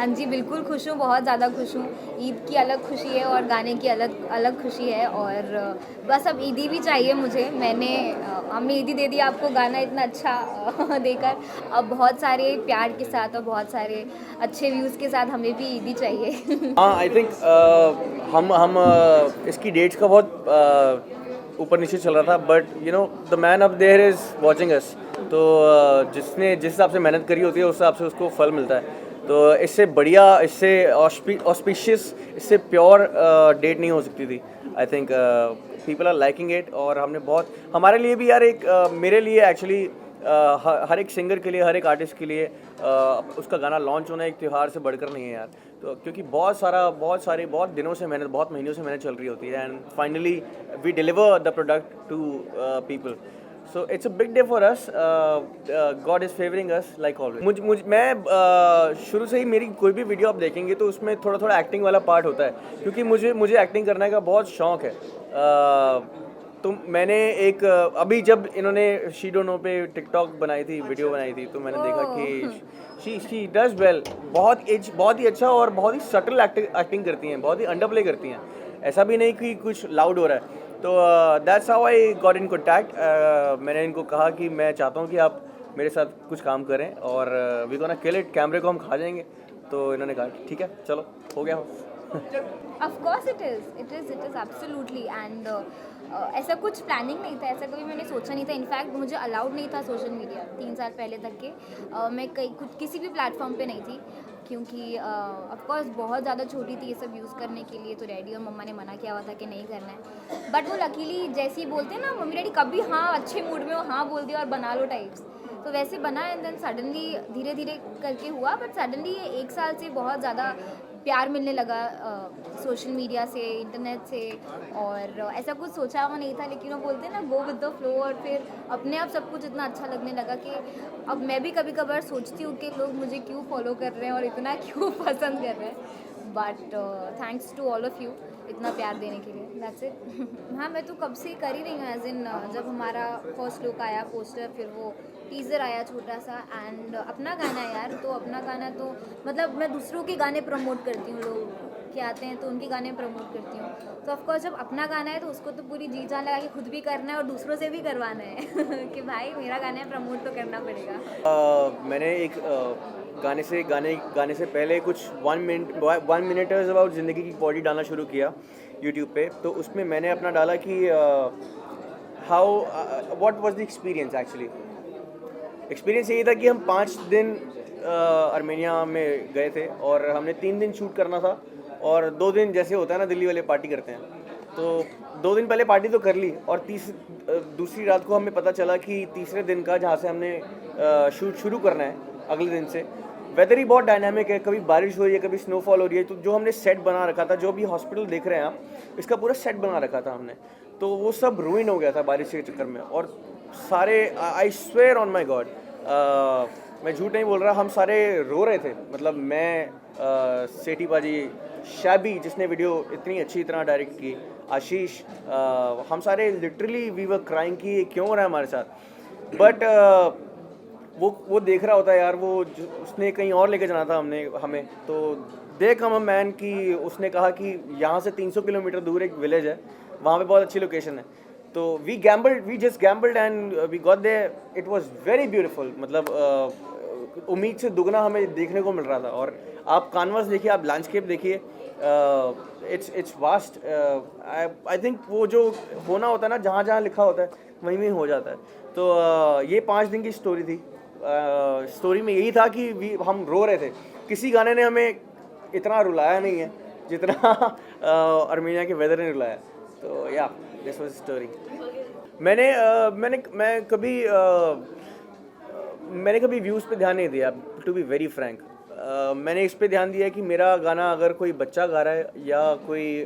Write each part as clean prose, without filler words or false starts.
जी, बिल्कुल खुश हूँ, बहुत ज़्यादा खुश हूँ। ईद की अलग खुशी है और गाने की अलग अलग खुशी है और बस अब ईदी भी चाहिए मुझे। हमने ईदी दे दिया आपको गाना इतना अच्छा देकर। अब बहुत सारे प्यार के साथ और बहुत सारे अच्छे व्यूज़ के साथ हमें भी ईदी चाहिए। हाँ, आई थिंक हम इसकी डेट्स का बहुत ऊपर नीचे चल रहा था, but you know the man up there is watching us. तो जिसने जिस हिसाब से मेहनत करी होती है उस हिसाब से उसको फल मिलता है। तो इससे बढ़िया, इससे ऑस्पिशियस, इससे प्योर डेट नहीं हो सकती थी। I think people are liking it, और हमने बहुत, हमारे लिए भी यार एक मेरे लिए एक्चुअली हर एक सिंगर के लिए, हर एक आर्टिस्ट के लिए उसका गाना लॉन्च होना एक त्यौहार से बढ़कर नहीं है यार। तो क्योंकि बहुत दिनों से मेहनत, बहुत महीनों से मेहनत चल रही होती है, and finally we deliver the product to people. So it's a big day for us. God is favouring us like always. मैं शुरू से ही, मेरी कोई भी वीडियो आप देखेंगे तो उसमें थोड़ा थोड़ा एक्टिंग वाला पार्ट होता है, क्योंकि मुझे एक्टिंग करने का बहुत शौक है। तो मैंने एक अभी जब इन्होंने शी डोंट नो पे टिकटॉक बनाई थी, वीडियो बनाई थी, तो मैंने देखा ओह! कि शी डज वेल। बहुत ही अच्छा और बहुत ही सटल एक्टिंग करती हैं, बहुत ही अंडर प्ले करती हैं। ऐसा भी नहीं कि कुछ लाउड हो रहा है। तो that's how I got in contact. मैंने इनको कहा कि मैं चाहता हूँ कि आप मेरे साथ कुछ काम करें, और वी गोना किल इट, कैमरे को हम खा जाएंगे। तो इन्होंने कहा कि ठीक है, चलो, हो गया। Of course it is absolutely and ऐसा कुछ प्लानिंग नहीं था, ऐसा कभी मैंने सोचा नहीं था। इनफैक्ट मुझे अलाउड नहीं था सोशल मीडिया 3 साल पहले तक के। मैं किसी भी प्लेटफॉर्म पे नहीं थी, क्योंकि ऑफ कोर्स बहुत ज़्यादा छोटी थी ये सब यूज़ करने के लिए। तो डैडी और मम्मा ने मना किया हुआ था कि नहीं करना है, बट वो लकीली जैसे ही बोलते हैं ना मम्मी डैडी, कभी हाँ अच्छे मूड में हो हाँ बोल दिया और बना लो टाइप्स। तो वैसे बना, एंड देन सडनली धीरे धीरे करके हुआ, बट सडनली ये 1 साल से बहुत ज़्यादा प्यार मिलने लगा सोशल मीडिया से, इंटरनेट से। और ऐसा कुछ सोचा हुआ नहीं था, लेकिन वो बोलते हैं ना गो विद द फ्लो, और फिर अपने आप सब कुछ इतना अच्छा लगने लगा कि अब मैं भी कभी कभार सोचती हूँ कि लोग मुझे क्यों फॉलो कर रहे हैं और इतना क्यों पसंद कर रहे हैं। But thanks to all of you इतना प्यार देने के लिए, दैट्स इट। हाँ, मैं तो कब से कर ही रही हूँ, एज इन जब हमारा फर्स्ट लुक आया पोस्टर, फिर वो टीज़र आया छोटा सा, एंड अपना गाना है यार, तो अपना गाना तो मतलब मैं दूसरों के गाने प्रमोट करती हूँ, लोग के आते हैं तो उनके गाने प्रमोट करती हूँ। तो ऑफकोर्स जब अपना गाना है तो उसको तो पूरी जी जान लगा के खुद भी करना है और दूसरों से भी करवाना है कि भाई मेरा गाना है, प्रमोट तो करना पड़ेगा। मैंने एक गाने से पहले कुछ 1 मिनट अबाउट ज़िंदगी की बॉडी डालना शुरू किया यूट्यूब पे। तो उसमें मैंने अपना डाला कि how what was the experience actually. Experience यही था कि हम 5 दिन आर्मेनिया में गए थे, और हमने 3 दिन शूट करना था, और 2 दिन जैसे होता है ना दिल्ली वाले पार्टी करते हैं। तो 2 दिन पहले पार्टी तो कर ली, और दूसरी रात को हमें पता चला कि तीसरे दिन का, जहाँ से हमने शूट शुरू करना है अगले दिन से, वेदर ही बहुत डायनामिक है। कभी बारिश हो रही है, कभी स्नोफॉल हो रही है। तो जो हमने सेट बना रखा था, जो भी हॉस्पिटल देख रहे हैं आप, इसका पूरा सेट बना रखा था हमने, तो वो सब रूइन हो गया था बारिश के चक्कर में। और सारे, I swear on my God, मैं झूठ नहीं बोल रहा, हम सारे रो रहे थे। मतलब मैं, सेठी बाजी, शाबी जिसने वीडियो इतनी अच्छी तरह डायरेक्ट की, आशीष, हम सारे लिटरली वी वर क्राइंग कि ये क्यों हो रहा है हमारे साथ। बट वो देख रहा होता है यार, उसने कहीं और लेके जाना था हमें। तो दे कम अ मैन कि उसने कहा कि यहाँ से 300 किलोमीटर दूर एक विलेज है, वहाँ पे बहुत अच्छी लोकेशन है। तो we just gambled and we got there. It was very beautiful. मतलब उम्मीद से दुगना हमें देखने को मिल रहा था। और आप कानवास देखिए, आप लैंडस्केप देखिए, इट्स वास्ट। आई थिंक वो जो होना होता है ना, जहाँ जहाँ लिखा होता है वहीं वहीं हो जाता है। तो ये 5 दिन की स्टोरी थी। स्टोरी में यही था कि हम रो रहे थे। किसी गाने ने हमें इतना रुलाया नहीं है जितना आर्मेनिया के वेदर ने रुलाया। तो या, दिस वाज स्टोरी। मैंने कभी व्यूज़ पे ध्यान नहीं दिया, टू बी वेरी फ्रैंक। मैंने इस पे ध्यान दिया कि मेरा गाना अगर कोई बच्चा गा रहा है, या कोई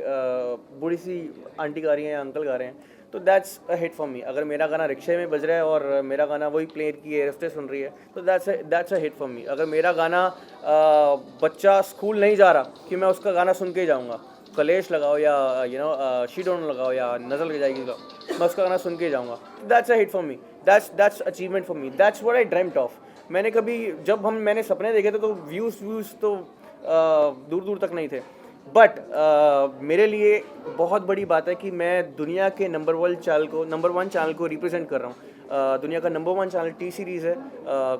बूढ़ी सी आंटी गा रही है या अंकल गा रहे हैं, तो that's a hit for me. अगर मेरा गाना रिक्शे में बज रहा है और मेरा गाना वही प्लेयर की है, रफ्ते सुन रही है, तो that's a hit for me. अगर मेरा गाना बच्चा स्कूल नहीं जा रहा कि मैं उसका गाना सुन के ही जाऊँगा, कलेश लगाओ या शी डोंट लगाओ या नज़र लग जाएगी लगाओ, मैं उसका गाना सुन के ही जाऊँगा, that's a hit for me. That's achievement for me. That's what I dreamed of. मैंने सपने देखे थे तो व्यूज़ तो दूर दूर तक नहीं थे। बट मेरे लिए बहुत बड़ी बात है कि मैं दुनिया के नंबर 1 चैनल को रिप्रेजेंट कर रहा हूँ। दुनिया का नंबर 1 चैनल टी सीरीज़ है।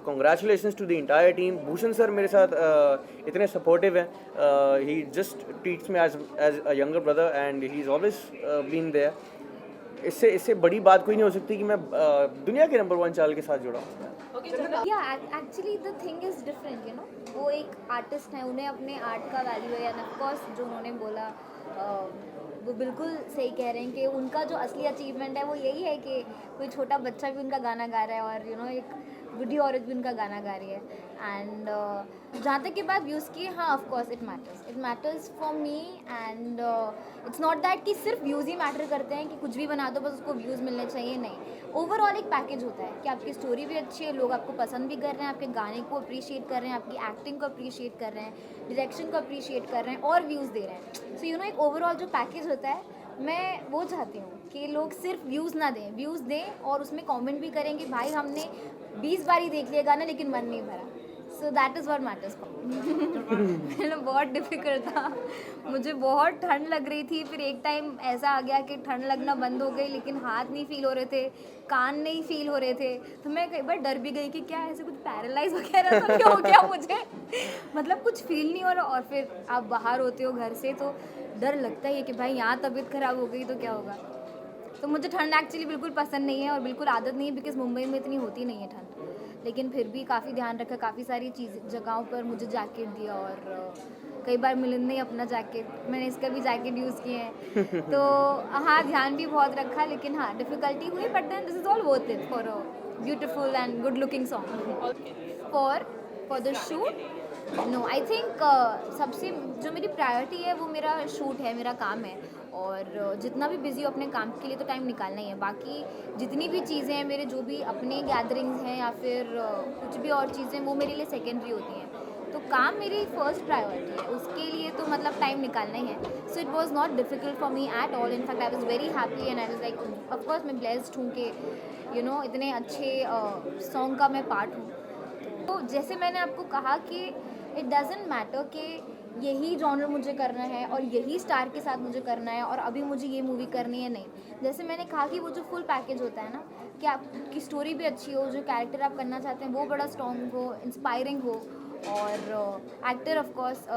Congratulations to the entire team. Bhushan sir मेरे साथ इतने सपोर्टिव हैं। He just treats me as a younger brother and he is always been there. इससे बड़ी बात कोई नहीं हो सकती कि मैं दुनिया के नंबर 1 चैनल के साथ जुड़ा हूँ। या actually the thing is different, you know, वो एक आर्टिस्ट है, उन्हें अपने आर्ट का वैल्यू है। एंड ऑफ कोर्स जो उन्होंने बोला वो बिल्कुल सही कह रहे हैं कि उनका जो असली अचीवमेंट है वो यही है कि कोई छोटा बच्चा भी उनका गाना गा रहा है और यू नो एक बूढ़ी औरत भी उनका गाना गा रही है। एंड जहाँ तक की बात व्यूज़ की, हाँ of course it matters for me. And it's not that कि सिर्फ व्यूज़ ही मैटर करते हैं कि कुछ भी बना दो बस उसको व्यूज़ मिलने चाहिए, नहीं। ओवरऑल एक पैकेज होता है कि आपकी स्टोरी भी अच्छी है, लोग आपको पसंद भी कर रहे हैं, आपके गाने को अप्रिशिएट कर रहे हैं, आपकी एक्टिंग को अप्रिशिएट कर रहे हैं, डायरेक्शन को अप्रिशिएट कर रहे हैं और व्यूज़ दे रहे हैं। सो यू नो एक ओवरऑल जो पैकेज होता है, मैं वो चाहती हूँ कि लोग सिर्फ व्यूज़ ना दें, व्यूज़ दें और उसमें कमेंट भी करें कि भाई हमने 20 बार ही देख लिया गाना लेकिन मन नहीं भरा। So that is what matters for. बहुत डिफिकल्ट था, मुझे बहुत ठंड लग रही थी। फिर एक टाइम ऐसा आ गया कि ठंड लगना बंद हो गई लेकिन हाथ नहीं फील हो रहे थे, कान नहीं फील हो रहे थे। तो मैं कई बार डर भी गई कि क्या ऐसे कुछ पैरालाइज वगैरह तो नहीं हो गया मुझे, मतलब कुछ फील नहीं हो रहा। और फिर आप बाहर होते हो घर से तो डर लगता ही है कि भाई यहाँ तबीयत ख़राब हो गई तो क्या होगा। तो मुझे ठंड एक्चुअली बिल्कुल पसंद नहीं है और बिल्कुल आदत नहीं है, बिकॉज मुंबई में इतनी होती नहीं है ठंड। लेकिन फिर भी काफ़ी ध्यान रखा, काफ़ी सारी चीज़ जगहों पर मुझे जैकेट दिया और कई बार मिलन ने अपना जैकेट, मैंने इसका भी जैकेट यूज़ किए हैं। तो हाँ ध्यान भी बहुत रखा, लेकिन हाँ डिफ़िकल्टी हुई, but then this is all worth it for a beautiful and good looking song. For the shoot no, I think सबसे जो मेरी प्रायोरिटी है वो मेरा शूट है, मेरा काम है। और जितना भी बिजी हो अपने काम के लिए तो टाइम निकालना ही है। बाकी जितनी भी चीज़ें हैं मेरे, जो भी अपने गैदरिंग्स हैं या फिर कुछ भी और चीज़ें, वो मेरे लिए सेकेंडरी होती हैं। तो काम मेरी फर्स्ट प्रायोरिटी है, उसके लिए तो मतलब टाइम निकालना ही है। So it was not difficult for me at all. In fact I was very happy and I was like of course मैं ब्लेस्ड हूँ कि यू नो इतने अच्छे सॉन्ग का मैं पार्ट हूँ। तो जैसे मैंने आपको कहा कि इट डजेंट मैटर कि यही जॉनर मुझे करना है और यही स्टार के साथ मुझे करना है और अभी मुझे ये मूवी करनी है, नहीं। जैसे मैंने कहा कि वो जो फुल पैकेज होता है ना, कि आपकी स्टोरी भी अच्छी हो, जो कैरेक्टर आप करना चाहते हैं वो बड़ा स्ट्रॉन्ग हो, इंस्पायरिंग हो, और एक्टर ऑफ कोर्स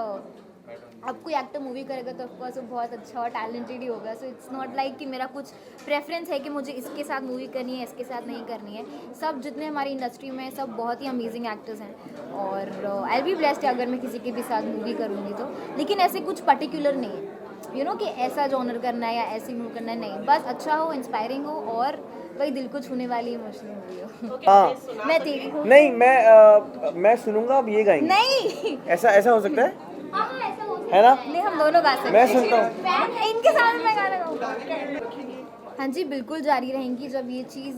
अब कोई एक्टर मूवी करेगा तो ऑफकोर्स वो बहुत अच्छा और टैलेंटेड ही होगा। सो इट्स नॉट लाइक कि मेरा कुछ प्रेफरेंस है कि मुझे इसके साथ मूवी करनी है, इसके साथ नहीं करनी है। सब जितने हमारी इंडस्ट्री में सब बहुत ही अमेजिंग एक्टर्स हैं और आई विल बी ब्लेस्ड अगर मैं किसी के भी साथ मूवी करूँगी तो। लेकिन ऐसे कुछ पर्टिकुलर नहीं है, यू नो, कि ऐसा जॉनर करना है या ऐसी मूवी करना है, नहीं। बस अच्छा हो, इंस्पायरिंग हो और वही दिल को छूने वाली इमोशनल मूवी हो। हाँ मैं तेरी हूँ। नहीं, मैं सुनूंगा, अब ये गाएंगे। नहीं ऐसा हो सकता है, हाँ ऐसा हो है ना? नहीं, हम दोनों गा सकते हैं। मैं सुनता हूँ। इनके साथ मैं गाना गाऊंगा। हाँ जी, बिल्कुल जारी रहेंगी। जब ये चीज़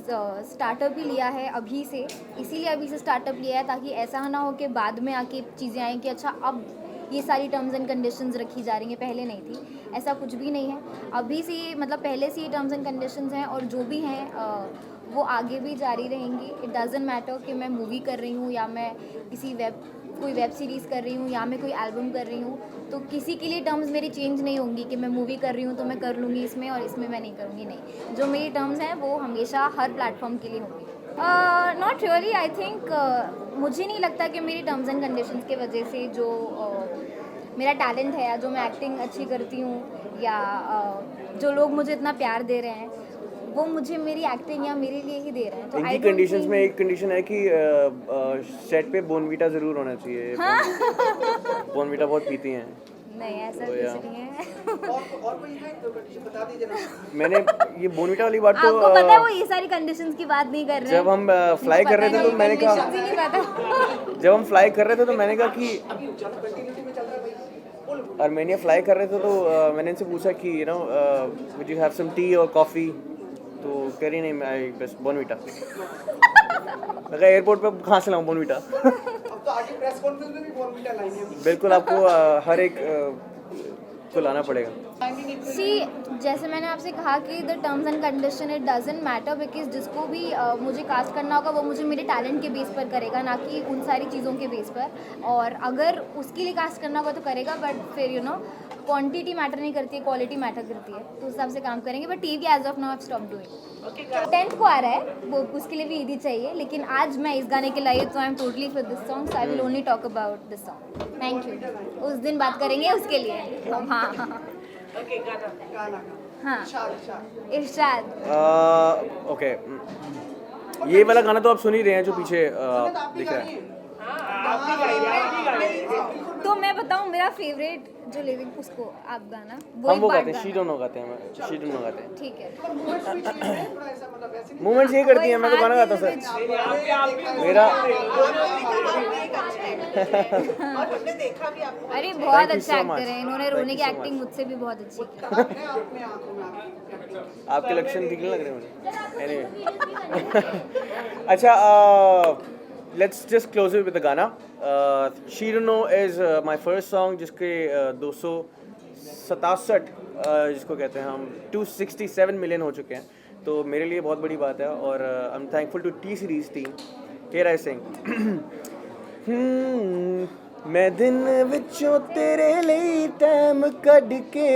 स्टार्टअप ही लिया है अभी से, इसीलिए अभी से स्टार्टअप लिया है ताकि ऐसा ना हो कि बाद में आके चीज़ें आएँ कि अच्छा अब ये सारी टर्म्स एंड कंडीशंस रखी जा रही हैं, पहले नहीं थी। ऐसा कुछ भी नहीं है, अभी से मतलब पहले से ये टर्म्स एंड कंडीशंस हैं और जो भी हैं वो आगे भी जारी रहेंगी। इट डजेंट मैटर कि मैं मूवी कर रही हूँ या मैं कोई वेब सीरीज़ कर रही हूँ या मैं कोई एल्बम कर रही हूँ, तो किसी के लिए टर्म्स मेरी चेंज नहीं होंगी कि मैं मूवी कर रही हूँ तो मैं कर लूँगी इसमें और इसमें मैं नहीं करूँगी, नहीं। जो मेरी टर्म्स हैं वो हमेशा हर प्लेटफॉर्म के लिए होंगी। नॉट रियली, आई थिंक मुझे नहीं लगता कि मेरी टर्म्स एंड कंडीशंस के वजह से जो मेरा टैलेंट है या जो मैं एक्टिंग अच्छी करती हूँ या जो लोग मुझे इतना प्यार दे रहे हैं वो मुझे मेरी एक्टिंग या मेरे लिए ही दे रहे हैं। तो इनकी कंडीशंस में एक कंडीशन है कि सेट पे बोनवीटा जरूर होना चाहिए। बोनवीटा बहुत पीती हैं। नहीं ऐसा कुछ नहीं है। और कोई है तो कंडीशन बता दीजिए ना। मैंने ये बोनवीटा वाली बात तो आपको पता है वो ये सारी कंडीशंस की बात नहीं कर रहे हैं। जब हम फ्लाई कर रहे थे तो मैंने कहा, जब हम फ्लाई कर रहे थे तो मैंने कहा कि अभी ज्यादा कंटिन्यूटी में चल रहा है भाई। आर्मेनिया फ्लाई कर रहे थे तो मैंने इनसे पूछा कि you know would you have some tea और कॉफ़ी, तो कह रही नहीं, मैं बस बोनवीटा। मैं कहा एयरपोर्ट पे कहाँ से लाऊं बोनवीटा। अब तो आगे प्रेस कॉन्फ्रेंस में भी बोनवीटा लाएंगे। बिल्कुल, आपको हर एक को लाना पड़ेगा। सी जैसे मैंने आपसे कहा कि the terms and condition it doesn't matter, because जिसको भी मुझे कास्ट करना होगा वो मुझे मेरे टैलेंट के बेस पर करेगा, ना कि उन सारी चीज़ों के बेस पर। और अगर उसके लिए कास्ट करना होगा तो करेगा, बट फिर यू नो क्वांटिटी मैटर नहीं करती है, क्वालिटी मैटर करती है, तो उस हिसाब से काम करेंगे। But TV as of now I stop doing. 10th को आ रहा है वो, उसके लिए भी ईदी चाहिए, लेकिन आज मैं इस गाने के लिए आई तो I am totally for this song, so I will only talk about this song. Thank you. उस दिन बात करेंगे उसके लिए। हाँ गाना हाँ इरशाद इरशाद। ओके, ये वाला गाना तो आप सुन ही रहे हैं जो पीछे दिख रहा है। तो मैं बताऊं मेरा फेवरेट जो लिरिक उसको आप गाना हम वो एक गाते हैं, बात शी डोंट नो गाते हैं, शी डोंट नो गाते हैं। ठीक है। थोड़ा ऐसा मतलब वैसे नहीं मूवमेंट्स ये करती हैं, मैं तो गाना गाता हूँ सर। मेरा और हमने देखा भी आपको अरे बहुत Thank you अच्छा so much. एक्टर है, इन्होंने Thank रोने you की so एक्टिंग much. मुझसे भी बहुत अच्छी की। अपने अपने आंखों में आपकी आपके लक्षण ठीक नहीं लग रहे मुझे। एनीवे, अच्छा, let's just close it with the gaana. She don't know is my first song, जिसके 267 जिसको कहते हैं हम 267 मिलियन हो चुके हैं, तो मेरे लिए बहुत बड़ी बात है। और I am thankful to T series team. Here I sing. मैं दिन विचों तेरे ਲਈ ਟਾਈਮ ਕੱਢ ਕੇ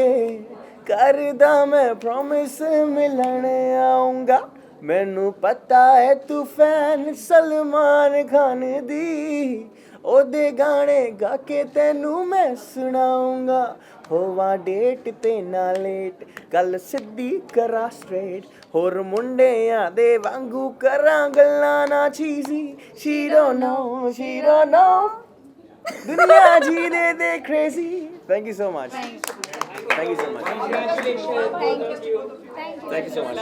ਕਰਦਾ ਮੈਂ ਪ੍ਰੋਮਿਸ ਮਿਲਣ ਆਉਂਗਾ। ਮੈਨੂੰ ਪਤਾ ਹੈ ਤੂੰ ਫੈਨ ਸਲਮਾਨ ਖਾਨ ਦੀ, ਉਹਦੇ ਗਾਣੇ ਗਾ ਕੇ ਤੈਨੂੰ ਮੈਂ ਸੁਣਾਉਂਗਾ। ਹੋਵਾਂ ਡੇਟ ਤੇ ਨਾ ਲੇਟ, ਗੱਲ ਸਿੱਧੀ ਕਰਾਂ ਸਟ੍ਰੇਟ, ਹੋਰ ਮੁੰਡਿਆਂ ਦੇ ਵਾਂਗੂ ਕਰਾਂ ਗੱਲਾਂ ਨਾ cheesy. She don't know, she don't know, दुनिया जीने दे crazy. Thank you so much, thank you so much, thank you. Thank you so much.